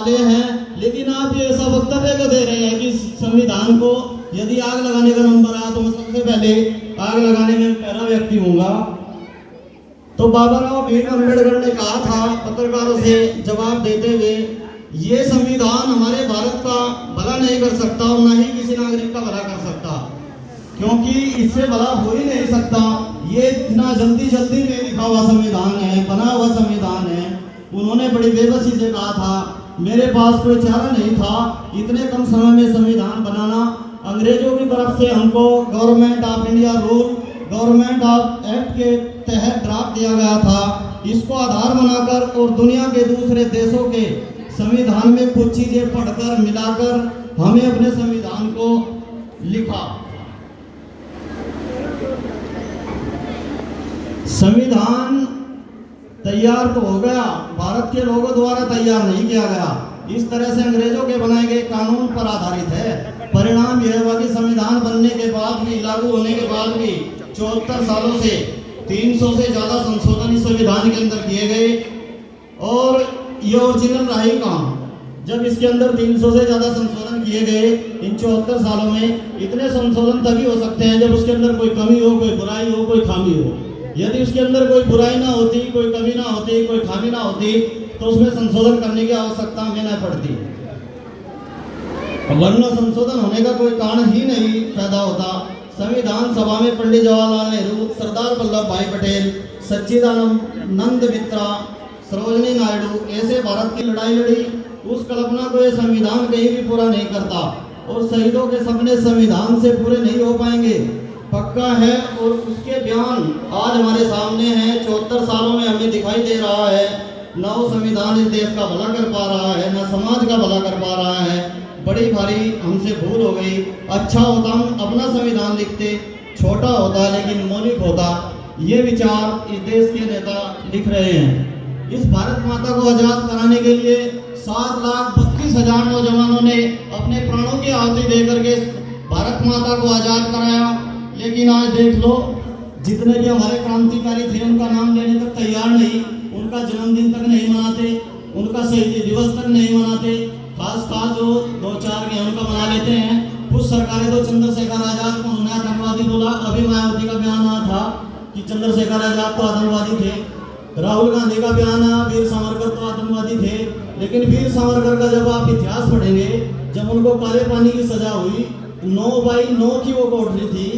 वाले हैं, लेकिन आप ये ऐसा वक्तव्य को दे रहे हैं कि संविधान को यदि आग लगाने का नंबर आया तो मैं सबसे पहले आग लगाने में पहला व्यक्ति हूँगा। तो बाबा राव भीम अम्बेडकर ने कहा था पत्रकारों से जवाब देते हुए, ये संविधान हमारे भारत का भला नहीं कर सकता और न ही किसी नागरिक का भला कर सकता, क्योंकि इससे भला हो ही नहीं सकता। ये इतना जल्दी जल्दी में लिखा हुआ संविधान है, बना हुआ संविधान है। उन्होंने बड़ी बेबसी से कहा था, मेरे पास कोई चारा नहीं था इतने कम समय में संविधान बनाना। अंग्रेजों की तरफ से हमको government of India rule, government of act के तहत ड्राफ्ट दिया गया था। इसको आधार बनाकर और दुनिया के दूसरे देशों के संविधान में कुछ चीजें पढ़कर मिलाकर हमें अपने संविधान को लिखा। संविधान तैयार तो हो गया, भारत के लोगों द्वारा तैयार नहीं किया गया। इस तरह से अंग्रेजों के बनाए गए कानून पर आधारित है। परिणाम यह हुआ कि संविधान बनने के बाद भी, लागू होने के बाद भी 74 सालों से 300 से ज्यादा संशोधन इस संविधान के अंदर किए गए। और ये ओरिजिनल रहा ही कहाँ, जब इसके अंदर 300 से ज्यादा संशोधन किए गए इन 74 सालों में। इतने संशोधन तभी हो सकते हैं जब उसके अंदर कोई कमी हो, कोई बुराई हो, कोई खामी हो। यदि उसके अंदर कोई बुराई ना होती, कोई कमी ना होती, कोई खामी ना होती, तो उसमें संशोधन करने की आवश्यकता हमें न पड़ती। वरना संशोधन होने का कोई कारण ही नहीं पैदा होता। संविधान सभा में पंडित जवाहरलाल नेहरू, सरदार वल्लभ भाई पटेल, सच्चिदानंद मित्रा, सरोजिनी नायडू ऐसे भारत की लड़ाई लड़ी। उस कल्पना को यह संविधान कहीं भी पूरा नहीं करता और शहीदों के सपने संविधान से पूरे नहीं हो पाएंगे, पक्का है। और उसके बयान आज हमारे सामने हैं। 74 सालों में हमें दिखाई दे रहा है न वो संविधान इस देश का भला कर पा रहा है, न समाज का भला कर पा रहा है। बड़ी भारी हमसे भूल हो गई। अच्छा होता हम अपना संविधान लिखते, छोटा होता लेकिन मौलिक होता। ये विचार इस देश के नेता लिख रहे हैं। इस भारत माता को आजाद कराने के लिए 7,32,000 नौजवानों ने अपने प्राणों की आहुति देकर के भारत माता को आजाद कराया। लेकिन आज देख लो, जितने भी हमारे क्रांतिकारी थे उनका नाम लेने तक तैयार नहीं, उनका जन्मदिन तक नहीं मनाते, उनका शहीदी दिवस तक नहीं मनाते। खास जो 2-4 के उनका मना लेते हैं। कुछ सरकारें तो चंद्रशेखर आजाद को उन्होंने आतंकवादी बोला। अभी मायावती का बयान आया था कि चंद्रशेखर आजाद तो आतंकवादी थे। राहुल गांधी का बयान आया, वीर सावरकर तो आतंकवादी थे। लेकिन वीर सावरकर का जब आप इतिहास पढ़ेंगे, जब उनको काले पानी की सजा हुई, 9/9 की वो कोठरी थी।